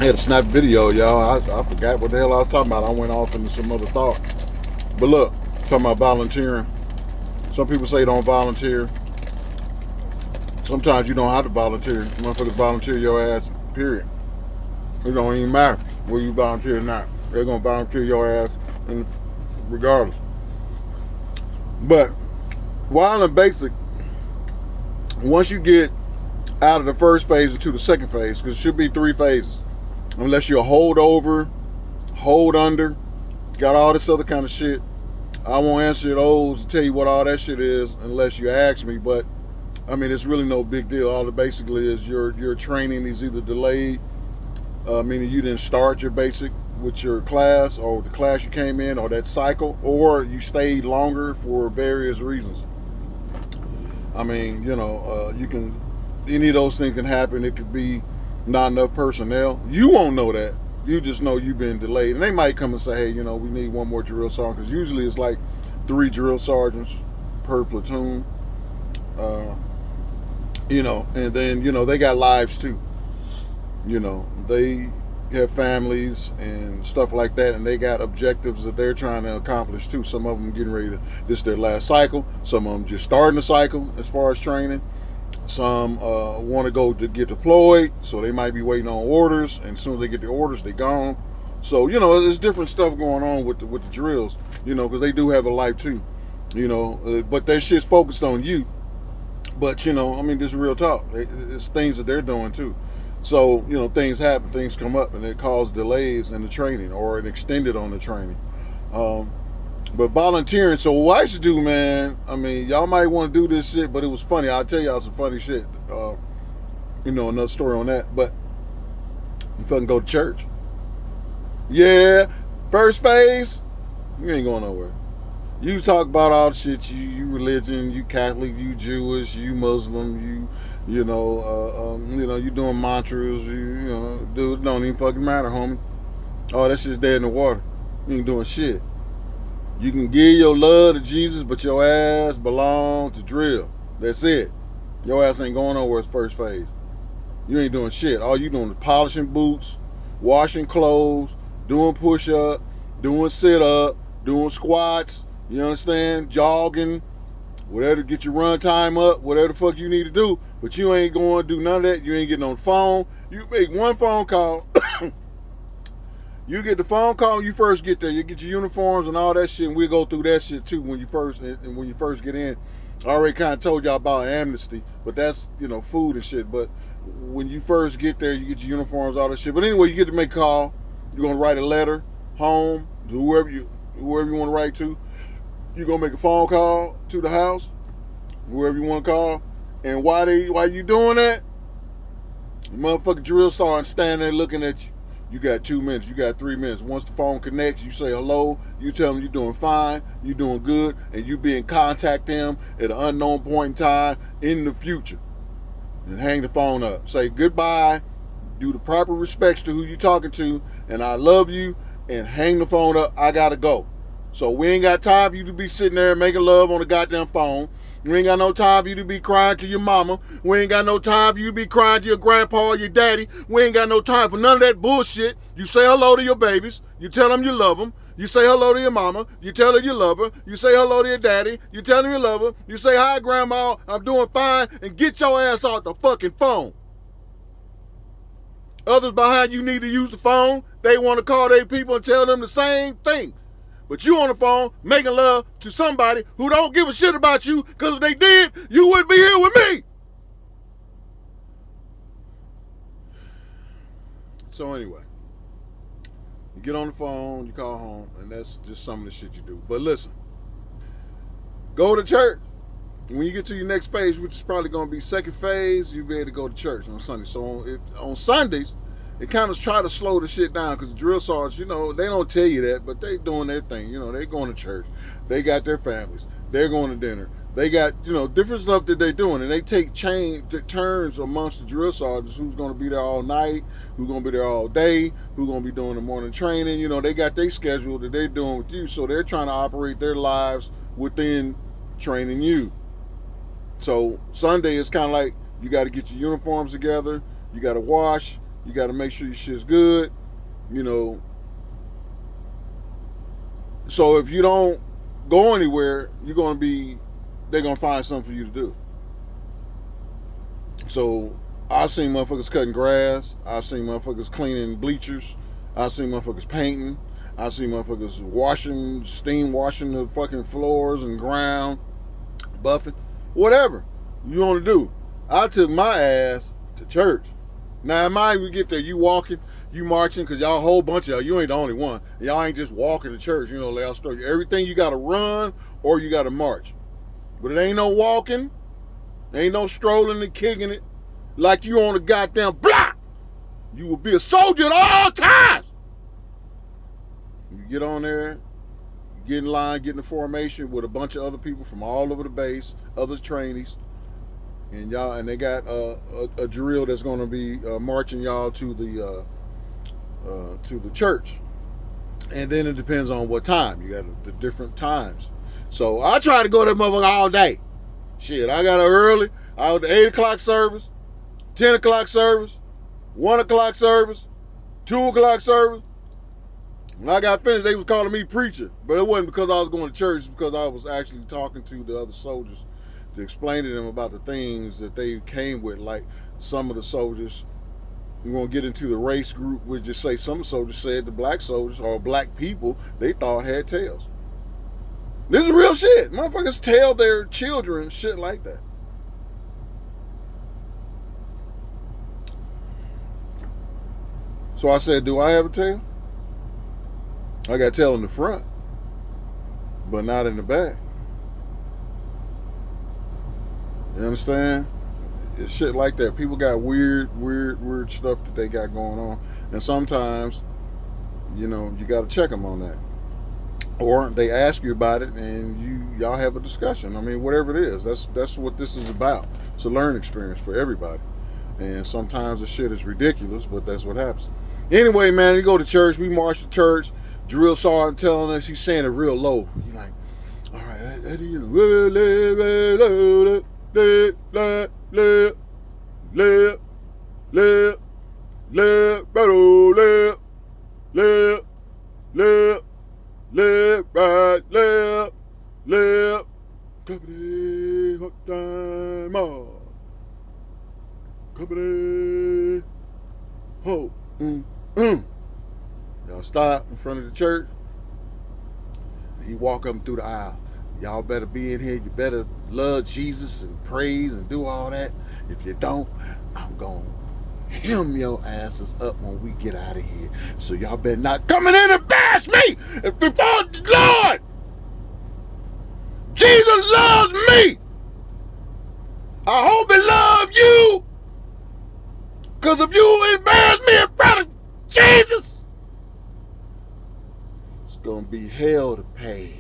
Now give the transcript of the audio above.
I had a snap video, y'all. I forgot what the hell I was talking about. I went off into some other thought. But look, talking about volunteering. Some people say don't volunteer. Sometimes you don't have to volunteer. Motherfuckers volunteer your ass, period. It don't even matter whether you volunteer or not. They're gonna volunteer your ass regardless. But while in basic, once you get out of the first phase into the second phase, because it should be 3 phases, unless you're hold over, hold under, got all this other kind of shit. I won't answer those to tell you what all that shit is unless you ask me, but I mean, it's really no big deal. All it basically is your training is either delayed, meaning you didn't start your basic with your class or the class you came in or that cycle, or you stayed longer for various reasons. I mean, you can, any of those things can happen. It could be not enough personnel. You won't know that. You just know you've been delayed. And they might come and say, hey, we need one more drill sergeant, because usually it's like 3 drill sergeants per platoon. And then, they got lives too. They have families and stuff like that, and they got objectives that they're trying to accomplish too. Some of them getting ready to, this is their last cycle. Some of them just starting the cycle as far as training. Some want to go to get deployed, so they might be waiting on orders, and as soon as they get the orders, they gone. So, there's different stuff going on with the drills, because they do have a life too, but that shit's focused on you. But, this is real talk. It's things that they're doing too. So, things happen, things come up, and it causes delays in the training or it extended on the training. But volunteering, so what I used to do, man, I mean, y'all might want to do this shit, but it was funny. I'll tell y'all some funny shit. Another story on that. But you fucking go to church. Yeah, first phase, you ain't going nowhere. You talk about all the shit, you religion, you Catholic, you Jewish, you Muslim, you doing mantras, dude, it don't even fucking matter, homie. Oh, that shit's dead in the water. You ain't doing shit. You can give your love to Jesus, but your ass belong to drill. That's it. Your ass ain't going nowhere. It's first phase. You ain't doing shit. All you doing is polishing boots, washing clothes, doing push-up, doing sit-up, doing squats, you understand? Jogging, whatever to get your run time up, whatever the fuck you need to do. But you ain't going to do none of that. You ain't getting on the phone. You make one phone call. You get the phone call, you first get there, you get your uniforms and all that shit, and we'll go through that shit too when you first get in. I already kind of told y'all about amnesty, but that's, food and shit. But when you first get there, you get your uniforms, all that shit. But anyway, you get to make a call. You're going to write a letter home to whoever you want to write to. You're going to make a phone call to the house, whoever you want to call. And while you doing that, the motherfucking drill sergeant standing there looking at you. You got 2 minutes, you got 3 minutes. Once the phone connects, you say hello, you tell them you're doing fine, you're doing good, and you be in contact them at an unknown point in time in the future. And hang the phone up. Say goodbye, do the proper respects to who you're talking to, and I love you, and hang the phone up. I gotta go. So we ain't got time for you to be sitting there making love on the goddamn phone. We ain't got no time for you to be crying to your mama. We ain't got no time for you to be crying to your grandpa or your daddy. We ain't got no time for none of that bullshit. You say hello to your babies. You tell them you love them. You say hello to your mama. You tell her you love her. You say hello to your daddy. You tell them you love her. You say, hi, grandma, I'm doing fine, and get your ass off the fucking phone. Others behind you need to use the phone. They want to call their people and tell them the same thing. But you on the phone making love to somebody who don't give a shit about you, because if they did, you wouldn't be here with me. So anyway, you get on the phone, you call home, and that's just some of the shit you do. But listen, go to church. When you get to your next phase, which is probably going to be second phase, you'll be able to go to church on Sunday. So on Sundays, it kind of try to slow the shit down, because the drill sergeants, they don't tell you that, but they doing their thing. They going to church. They got their families. They're going to dinner. They got, different stuff that they're doing, and they take turns amongst the drill sergeants who's going to be there all night, who's going to be there all day, who's going to be doing the morning training. They got their schedule that they're doing with you, so they're trying to operate their lives within training you. So Sunday is kind of like, you got to get your uniforms together, you got to wash, You got to make sure your shit's good, you know. So if you don't go anywhere, they're going to find something for you to do. So I've seen motherfuckers cutting grass. I've seen motherfuckers cleaning bleachers. I've seen motherfuckers painting. I've seen motherfuckers steam washing the fucking floors and ground, buffing, whatever you want to do. I took my ass to church. Now, mind we get there, you walking, you marching, because y'all a whole bunch of you ain't the only one. Y'all ain't just walking to church, you know, layout structure. Everything you got to run or you got to march. But it ain't no walking, ain't no strolling and kicking it like you on a goddamn block. You will be a soldier at all times. You get on there, you get in line, get in the formation with a bunch of other people from all over the base, other trainees. And they got a drill that's going to be marching y'all to the church, and then it depends on what time. You got the different times. So I try to go to that motherfucker all day. Shit, I got up early. I was the 8 o'clock service, 10 o'clock service, 1 o'clock service, 2 o'clock service. When I got finished, they was calling me preacher, but it wasn't because I was going to church. It's because I was actually talking to the other soldiers to explain to them about the things that they came with. Like some of the soldiers, we're going to get into the race group, we just say some soldiers said the black soldiers or black people they thought had tails. This is real shit. Motherfuckers tell their children shit like that. So I said, do I have a tail? I got a tail in the front, but not in the back. You understand? It's shit like that. People got weird stuff that they got going on. And sometimes, you know, you got to check them on that. Or they ask you about it and y'all have a discussion. I mean, whatever it is, that's what this is about. It's a learning experience for everybody. And sometimes the shit is ridiculous, but that's what happens. Anyway, man, we go to church. We march to church. Drill sergeant telling us, he's saying it real low. He's like, all right, company, hot time, company, ho, Y'all stop in front of the church. He walk up through the aisle. Y'all better be in here. You better love Jesus and praise and do all that. If you don't, I'm going to hem your asses up when we get out of here. So y'all better not coming in and bash me before the Lord. Jesus loves me. I hope he loves you. Because if you embarrass me in front of Jesus, it's going to be hell to pay.